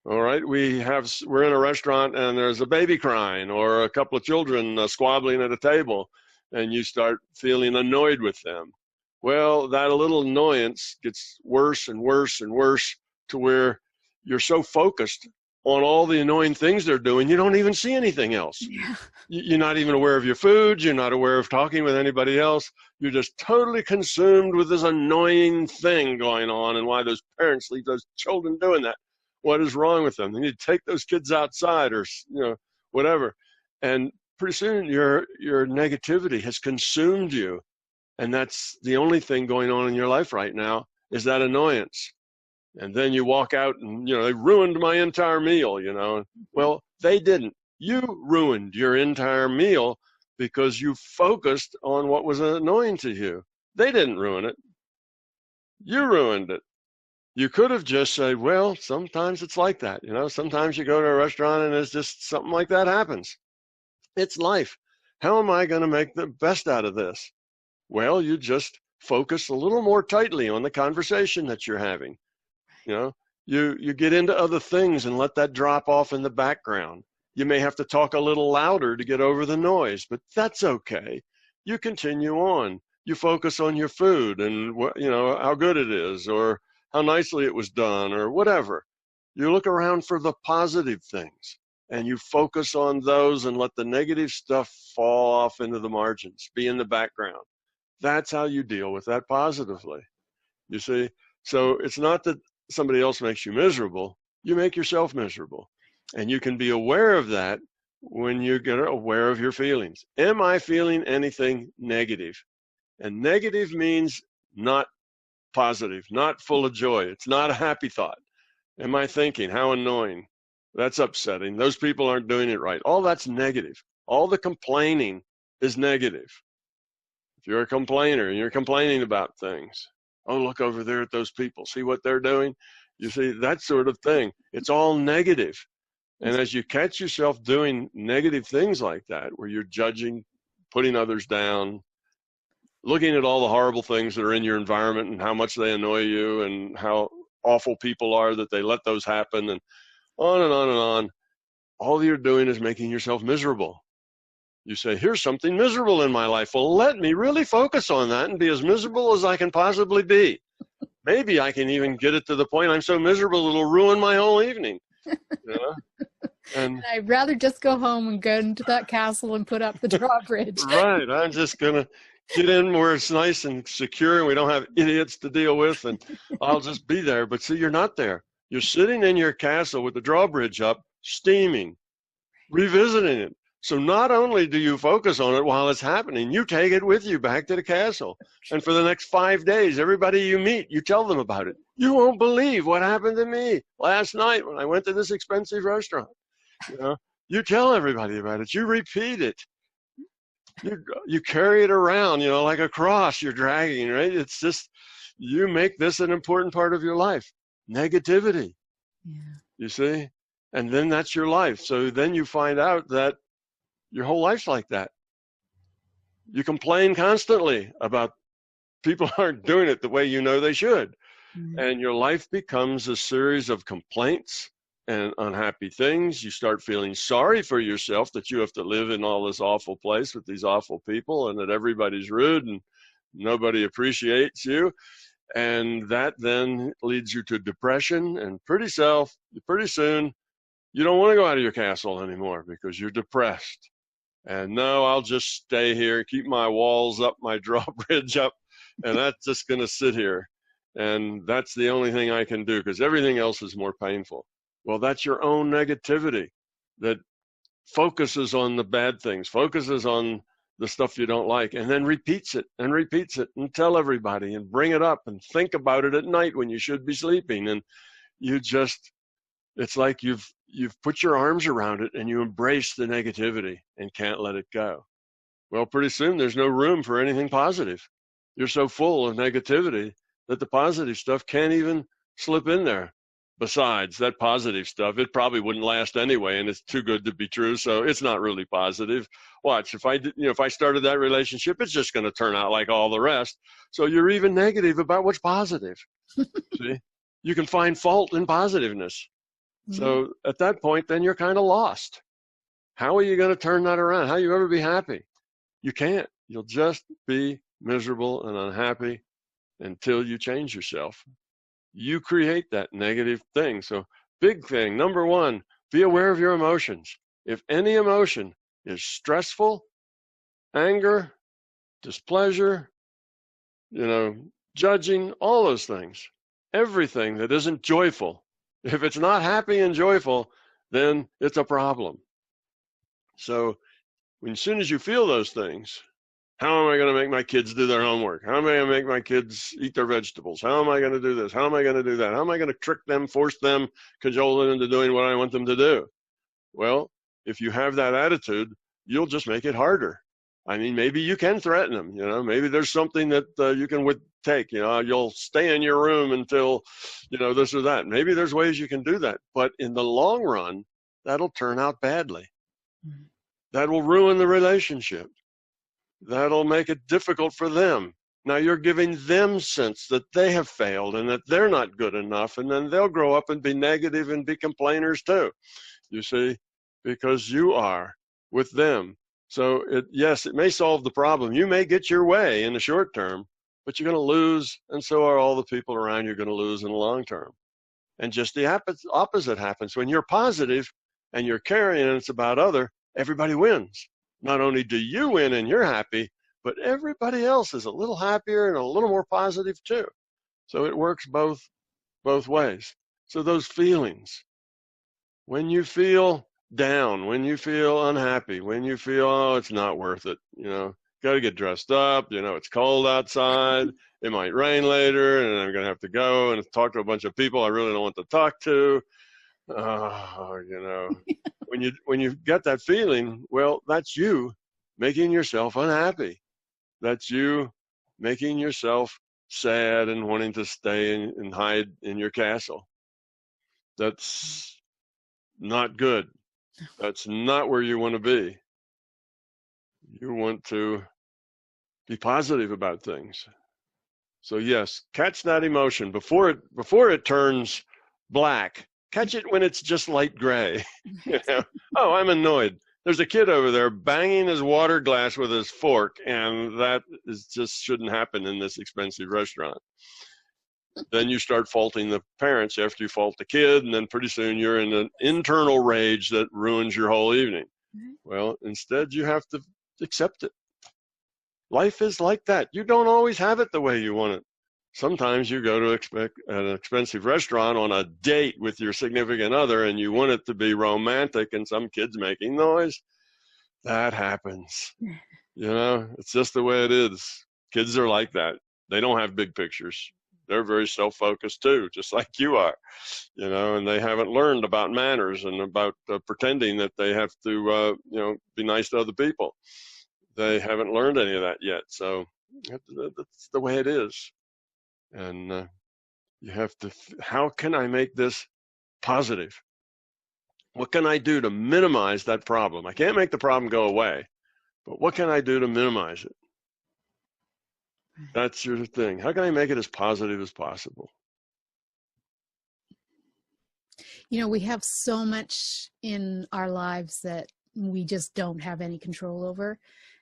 All right, we're in a restaurant and there's a baby crying or a couple of children squabbling at a table, and you start feeling annoyed with them. Well, that little annoyance gets worse and worse and worse to where you're so focused on all the annoying things they're doing, you don't even see anything else. Yeah. You're not even aware of your food. You're not aware of talking with anybody else. You're just totally consumed with this annoying thing going on, and why those parents leave those children doing that. What is wrong with them? They need to take those kids outside, or, you know, whatever. And pretty soon your negativity has consumed you. And that's the only thing going on in your life right now, is that annoyance. And then you walk out and, you know, they ruined my entire meal, you know. Well, they didn't. You ruined your entire meal because you focused on what was annoying to you. They didn't ruin it. You ruined it. You could have just said, well, sometimes it's like that, you know. Sometimes you go to a restaurant and it's just something like that happens. It's life. How am I going to make the best out of this? Well, you just focus a little more tightly on the conversation that you're having. You know, you get into other things and let that drop off in the background. You may have to talk a little louder to get over the noise, but that's okay. You continue on. You focus on your food and, you know, how good it is, or how nicely it was done, or whatever. You look around for the positive things and you focus on those and let the negative stuff fall off into the margins, be in the background. That's how you deal with that positively. You see? So it's not that somebody else makes you miserable. You make yourself miserable. And you can be aware of that when you get aware of your feelings. Am I feeling anything negative? And negative means not positive, not full of joy. It's not a happy thought. Am I thinking, how annoying? That's upsetting. Those people aren't doing it right. All that's negative. All the complaining is negative. If you're a complainer and you're complaining about things, oh, look over there at those people. See what they're doing? You see, that sort of thing. It's all negative. And as you catch yourself doing negative things like that, where you're judging, putting others down, looking at all the horrible things that are in your environment and how much they annoy you and how awful people are that they let those happen, and on and on and on, all you're doing is making yourself miserable. You say, here's something miserable in my life. Well, let me really focus on that and be as miserable as I can possibly be. Maybe I can even get it to the point I'm so miserable it'll ruin my whole evening. You know? And I'd rather just go home and go into that castle and put up the drawbridge. right. I'm just going to get in where it's nice and secure and we don't have idiots to deal with, and I'll just be there. But see, you're not there. You're sitting in your castle with the drawbridge up, steaming, revisiting it, So not only do you focus on it while it's happening, you take it with you back to the castle. And for the next 5 days, everybody you meet, you tell them about it. You won't believe what happened to me last night when I went to this expensive restaurant. You know, you tell everybody about it. You repeat it. You carry it around, you know, like a cross you're dragging, right? It's just, you make this an important part of your life. Negativity, you see? And then that's your life. So then you find out that your whole life's like that. You complain constantly about people aren't doing it the way you know they should. And your life becomes a series of complaints and unhappy things. You start feeling sorry for yourself that you have to live in all this awful place with these awful people, and that everybody's rude and nobody appreciates you. And that then leads you to depression, and pretty soon you don't want to go out of your castle anymore because you're depressed. And no, I'll just stay here, keep my walls up, my drawbridge up, and that's just going to sit here. And that's the only thing I can do because everything else is more painful. Well, that's your own negativity that focuses on the bad things, focuses on the stuff you don't like, and then repeats it and tell everybody and bring it up and think about it at night when you should be sleeping. And it's like you've put your arms around it and you embrace the negativity and can't let it go. Well, pretty soon there's no room for anything positive. You're so full of negativity that the positive stuff can't even slip in there. Besides, that positive stuff, it probably wouldn't last anyway, and it's too good to be true, so it's not really positive. Watch, if I started that relationship, it's just going to turn out like all the rest. So you're even negative about what's positive. See, you can find fault in positiveness. So at that point, then you're kind of lost. How are you going to turn that around? How you ever be happy? You can't. You'll just be miserable and unhappy until you change yourself. You create that negative thing. So big thing, number one, be aware of your emotions. If any emotion is stressful, anger, displeasure, judging, all those things, everything that isn't joyful, if it's not happy and joyful, then it's a problem. So as soon as you feel those things, how am I going to make my kids do their homework? How am I going to make my kids eat their vegetables? How am I going to do this? How am I going to do that? How am I going to trick them, force them, cajole them into doing what I want them to do? Well, if you have that attitude, you'll just make it harder. I mean, maybe you can threaten them, maybe there's something that you can take, you'll stay in your room until, this or that. Maybe there's ways you can do that. But in the long run, that'll turn out badly. That will ruin the relationship. That'll make it difficult for them. Now you're giving them sense that they have failed and that they're not good enough, and then they'll grow up and be negative and be complainers too, you see, because you are with them. So yes, it may solve the problem. You may get your way in the short term, but you're going to lose, and so are all the people around you going to lose in the long term. And just the opposite happens. When you're positive and you're caring and it's about everybody wins. Not only do you win and you're happy, but everybody else is a little happier and a little more positive too. So it works both ways. So those feelings, when you feel down, when you feel unhappy, when you feel, oh, it's not worth it, got to get dressed up, it's cold outside, it might rain later, and I'm going to have to go and talk to a bunch of people I really don't want to talk to. When you get that feeling, well, that's you making yourself unhappy. That's you making yourself sad and wanting to stay and hide in your castle. That's not good. That's not where you want to be. You want to be positive about things. So yes, catch that emotion before it turns black. Catch it when it's just light gray. Oh, I'm annoyed. There's a kid over there banging his water glass with his fork, and that just shouldn't happen in this expensive restaurant. Then you start faulting the parents after you fault the kid, and then pretty soon you're in an internal rage that ruins your whole evening. Well, instead you have to accept it. Life is like that. You don't always have it the way you want it. Sometimes you go to an expensive restaurant on a date with your significant other and you want it to be romantic and some kid's making noise. That happens. It's just the way it is. Kids are like that. They don't have big pictures. They're very self-focused too, just like you are, and they haven't learned about manners and about pretending that they have to, be nice to other people. They haven't learned any of that yet. So that's the way it is. And you have to, how can I make this positive? What can I do to minimize that problem? I can't make the problem go away, but what can I do to minimize it? That's your thing. How can I make it as positive as possible? We have so much in our lives that we just don't have any control over.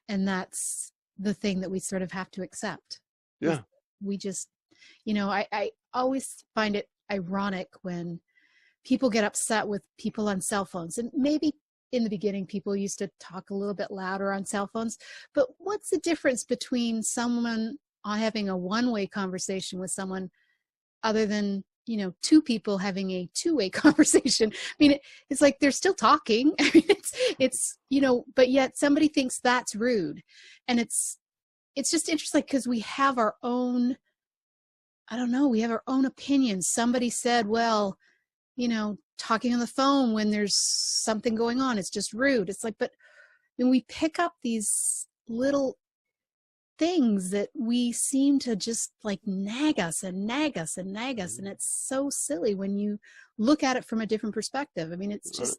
And that's the thing that we sort of have to accept. Yeah. We just, I always find it ironic when people get upset with people on cell phones. And maybe in the beginning, people used to talk a little bit louder on cell phones. But what's the difference between someone having a one-way conversation with someone other than, two people having a two-way conversation? I mean, it's like they're still talking. I mean, it's but yet somebody thinks that's rude. And it's just interesting because we have our own, we have our own opinions. Somebody said, well, talking on the phone when there's something going on, it's just rude. It's like, but when we pick up these little things that we seem to just like nag us and nag us and nag us. And it's so silly when you look at it from a different perspective. I mean, it's just.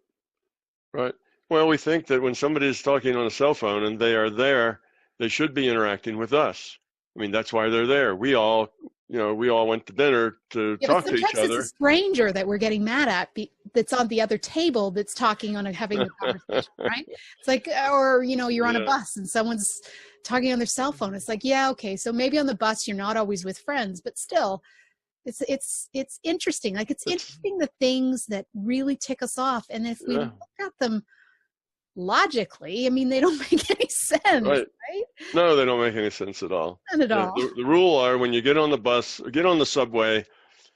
Right. Well, we think that when somebody is talking on a cell phone and they are there, they should be interacting with us. I mean, that's why they're there. We all went to dinner to talk to each other. Sometimes it's a stranger that we're getting mad at that's on the other table that's talking having a conversation, right? It's like, or, you're on a bus and someone's talking on their cell phone. It's like, yeah, okay. So maybe on the bus, you're not always with friends, but still it's interesting. Like it's interesting the things that really tick us off. And if we look at them logically, I mean, they don't make any sense, right? No, they don't make any sense at all. None at all. The rule are when you get on the bus, or get on the subway,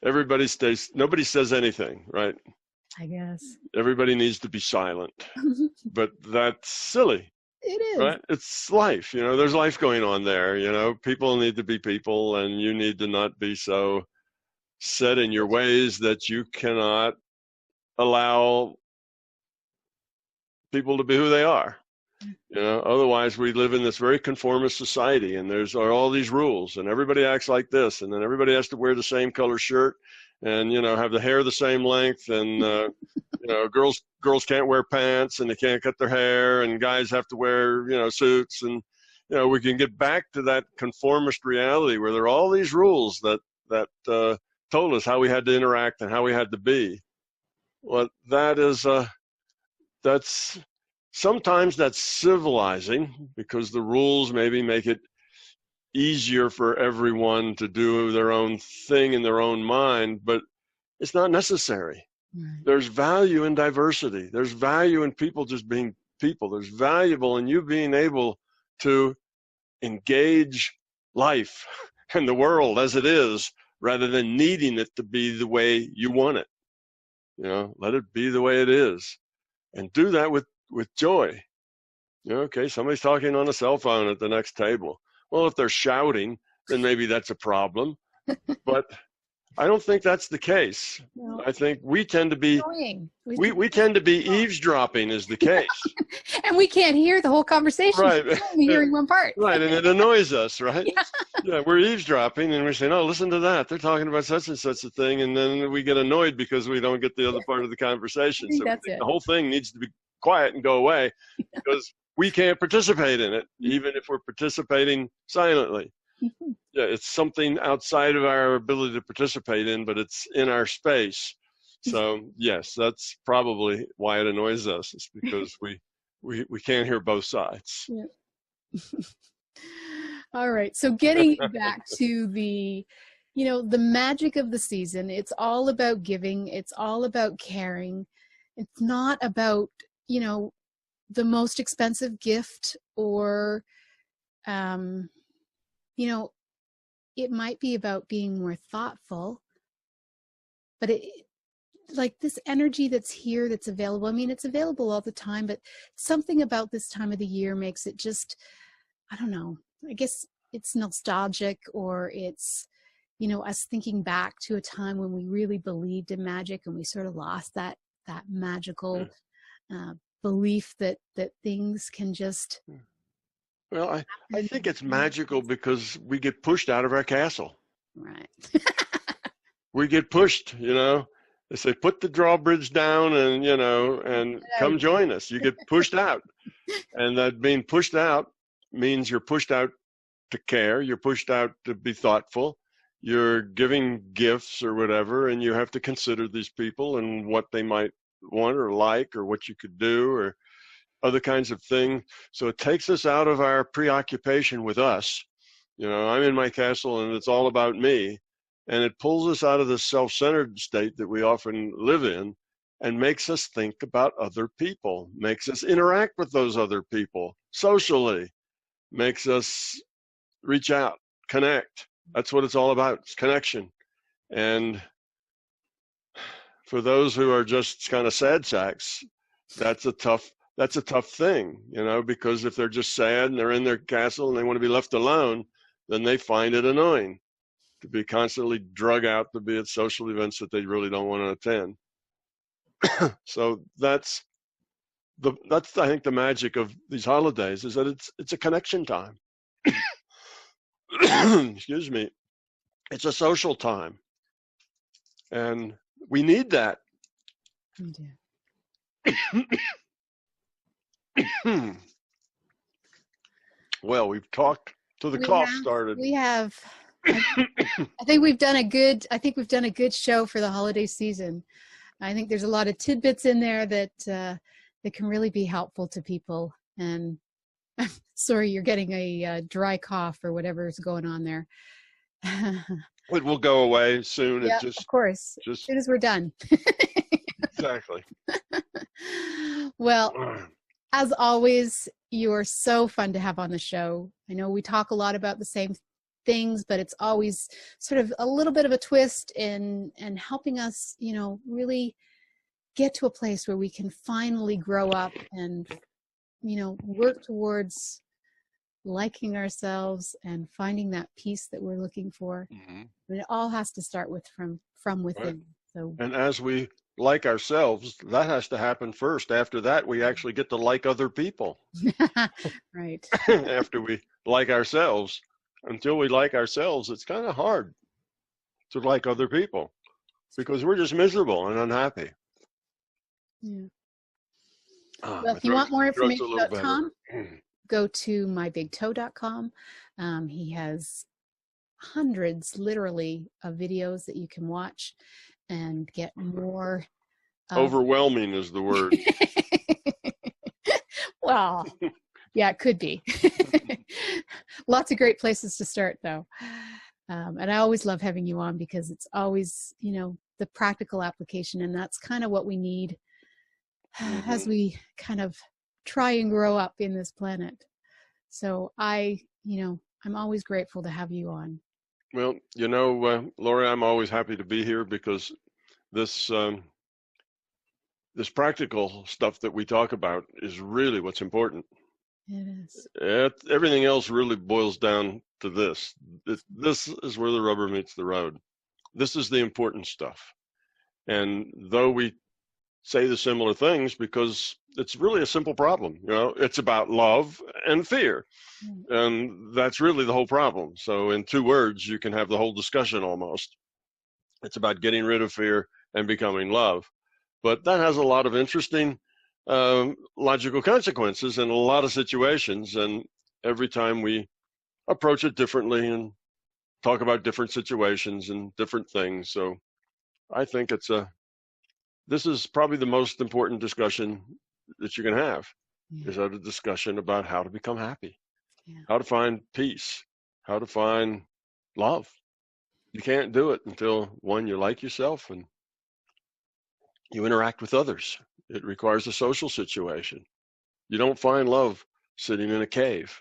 nobody says anything, right? I guess. Everybody needs to be silent. But that's silly. It is. Right? It's life, there's life going on there, people need to be people, and you need to not be so set in your ways that you cannot allow people to be who they are. Otherwise we live in this very conformist society, and there's all these rules, and everybody acts like this, and then everybody has to wear the same color shirt, and have the hair the same length, and girls can't wear pants, and they can't cut their hair, and guys have to wear suits, and we can get back to that conformist reality where there are all these rules that told us how we had to interact and how we had to be. Well, sometimes that's civilizing, because the rules maybe make it easier for everyone to do their own thing in their own mind, but it's not necessary. Right. There's value in diversity. There's value in people just being people. There's valuable in you being able to engage life and the world as it is, rather than needing it to be the way you want it. Let it be the way it is, and do that with joy. Okay, somebody's talking on a cell phone at the next table. Well, if they're shouting, then maybe that's a problem. But I don't think that's the case. No. I think we tend to be we tend to be eavesdropping is the case. And we can't hear the whole conversation. Right. We're only hearing one part. Right, and it annoys us, right? Yeah, we're eavesdropping, and we're saying, oh, listen to that. They're talking about such and such a thing, and then we get annoyed because we don't get the other part of the conversation. So that's it. The whole thing needs to be quiet and go away, because we can't participate in it, even if we're participating silently. Yeah, it's something outside of our ability to participate in, but it's in our space. So yes, that's probably why it annoys us. It's because we can't hear both sides. Yeah. All right. So getting back to the magic of the season, it's all about giving. It's all about caring. It's not about, the most expensive gift, or, it might be about being more thoughtful, but like this energy that's here, that's available. I mean, it's available all the time, but something about this time of the year makes it just, I don't know, I guess it's nostalgic, or it's, you know, us thinking back to a time when we really believed in magic and we sort of lost that magical belief that things can just. Well, I think it's magical because we get pushed out of our castle. Right. We get pushed, you know. They say, put the drawbridge down and, you know, and come join us. You get pushed out. And that being pushed out means you're pushed out to care. You're pushed out to be thoughtful. You're giving gifts or whatever, and you have to consider these people and what they might want or like, or what you could do, or other kinds of things. So it takes us out of our preoccupation with us. You know, I'm in my castle and it's all about me. And it pulls us out of the self-centered state that we often live in and makes us think about other people, makes us interact with those other people socially, makes us reach out, connect. That's what it's all about. It's connection. And for those who are just kind of sad sacks, that's a tough thing, you know, because if they're just sad and they're in their castle and they want to be left alone, then they find it annoying to be constantly drug out to be at social events that they really don't want to attend. So that's I think the magic of these holidays is that it's a connection time. Excuse me. It's a social time. And we need that. Well, we've talked till the cough started. We have. I think we've done a good show for the holiday season. I think there's a lot of tidbits in there that can really be helpful to people. And I'm sorry you're getting a dry cough or whatever is going on there. It will go away soon. Yeah, of course. As soon as we're done. Exactly. Well, as always, you are so fun to have on the show. I know we talk a lot about the same things, but it's always sort of a little bit of a twist in helping us, you know, really get to a place where we can finally grow up and, you know, work towards liking ourselves and finding that peace that we're looking for. Mm-hmm. And it all has to start with from within. Right. So, and as we like ourselves, that has to happen first. After that, we actually get to like other people. Right. After we like ourselves. Until we like ourselves, it's kind of hard to like other people because we're just miserable and unhappy. Yeah. Well, if you want more information about Tom, go to mybigtoe.com. He has hundreds, literally, of videos that you can watch and get more. Overwhelming is the word. Well, yeah, it could be. Lots of great places to start, though. And I always love having you on because it's always, you know, the practical application. And that's kind of what we need as we kind of try and grow up in this planet. So I'm always grateful to have you on. Well, you know, Laurie, I'm always happy to be here because this practical stuff that we talk about is really what's important. It is. Everything else really boils down to this. This is where the rubber meets the road. This is the important stuff. And though we say the similar things because it's really a simple problem, you know, it's about love and fear. And that's really the whole problem. So in 2 words, you can have the whole discussion almost. It's about getting rid of fear and becoming love. But that has a lot of interesting logical consequences in a lot of situations, and every time we approach it differently and talk about different situations and different things. So I think this is probably the most important discussion that you can have, is a discussion about how to become happy, how to find peace, how to find love. You can't do it until, one, you like yourself and you interact with others. It requires a social situation. You don't find love sitting in a cave.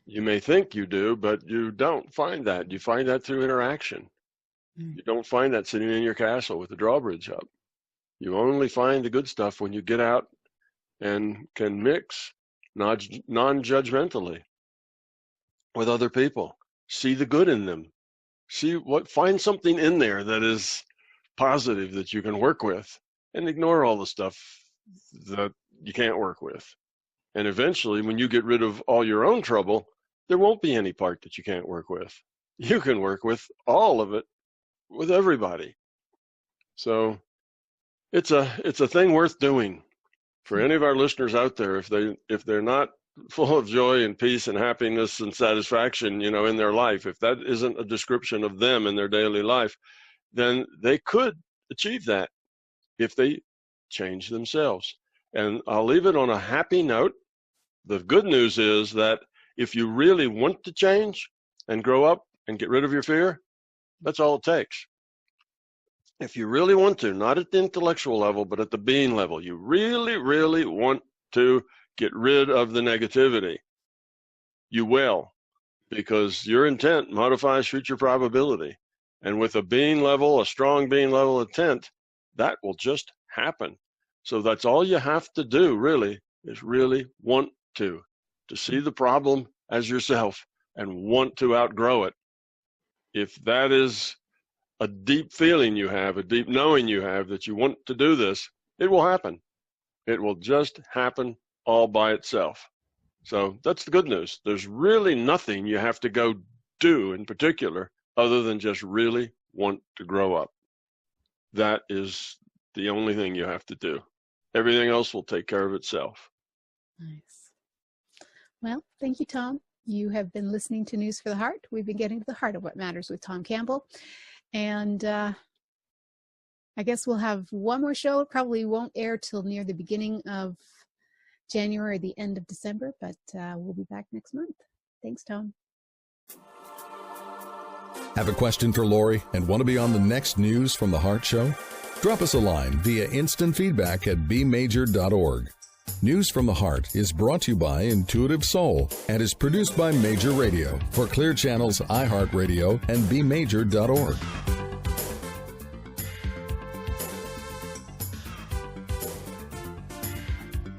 You may think you do, but you don't find that. You find that through interaction. You don't find that sitting in your castle with the drawbridge up. You only find the good stuff when you get out and can mix non-judgmentally with other people. See the good in them. Find something in there that is positive that you can work with, and ignore all the stuff that you can't work with. And eventually, when you get rid of all your own trouble, there won't be any part that you can't work with. You can work with all of it with everybody. So it's a thing worth doing for any of our listeners out there. If they're not full of joy and peace and happiness and satisfaction, in their life, if that isn't a description of them in their daily life, then they could achieve that if they change themselves. And I'll leave it on a happy note. The good news is that if you really want to change and grow up and get rid of your fear, that's all it takes. If you really want to, not at the intellectual level, but at the being level, you really, really want to get rid of the negativity, you will, because your intent modifies future probability. And with a being level, a strong being level intent, that will just happen. So that's all you have to do, really, is really want to see the problem as yourself and want to outgrow it. If that is a deep feeling you have, a deep knowing you have that you want to do this, it will happen. It will just happen all by itself. So that's the good news. There's really nothing you have to go do in particular other than just really want to grow up. That is the only thing you have to do. Everything else will take care of itself. Nice. Well, thank you, Tom. You have been listening to News for the Heart. We've been getting to the heart of what matters with Tom Campbell. And I guess we'll have one more show. It probably won't air till near the beginning of January, or the end of December, but we'll be back next month. Thanks, Tom. Have a question for Laurie and want to be on the next News from the Heart show? Drop us a line via instant feedback at bmajor.org. News from the Heart is brought to you by Intuitive Soul and is produced by Major Radio for Clear Channel's iHeartRadio and bmajor.org.